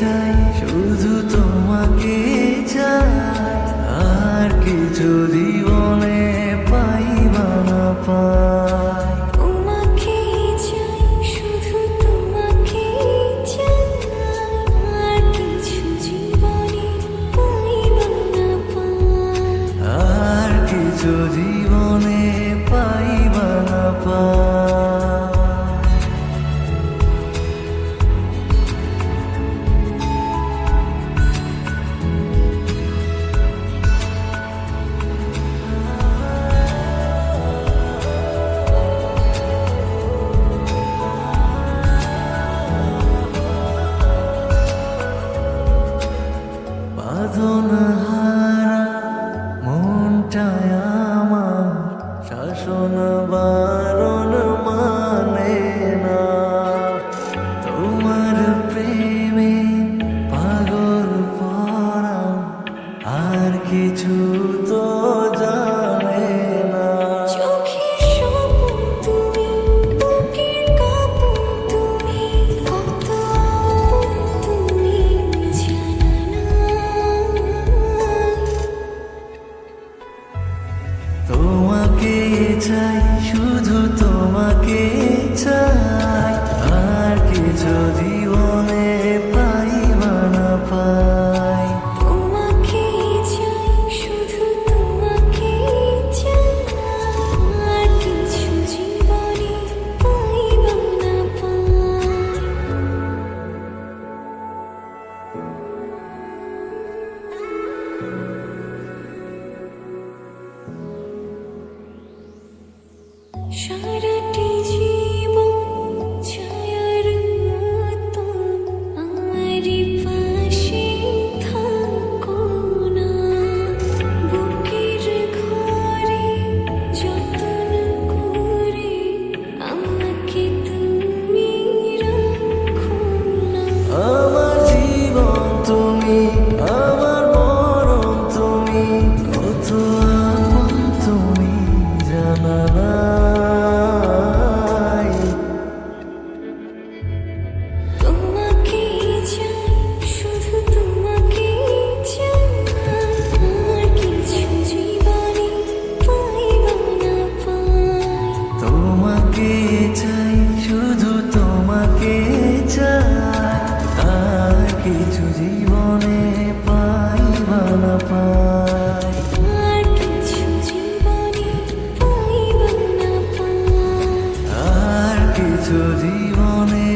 চাই, শুধু তোমাকে চাই, আর কিছু জীবনে পাইবা না পাই। তোমাকে চাই, শুধু তোমাকে চাই, আর কিছু জীবনে পাইবা না পাই। আর কিছু জীবনে পাইবা না পাই। বাঁধন হারা মনটায় আমার চাই শুধু তোমাকে চাই আর কিছু জীবনে পাইবা না পাই তোমাকে চাই শুধু তোমাকে চাই আর কিছু জীবনে পাইব না পাই সারাটি জীবন ছায়ার মতো আমারই পাশে থাকো না বুকের ঘরে যতন করে আমাকে তুমি রাখো না আমার জীবন তুমি আমার মরণ তুমি কত আপন তুমি জানা নাই তোমাকে চাই শুধু তোমাকে চাই আর কিছু জীবনে পাইব না পাই তোমাকে চাই শুধু তোমাকে চাই আর কিছু জীবনে পাইবা না পাই আর কিছু জীবনে পাইব না পাই আর কিছু জীবনে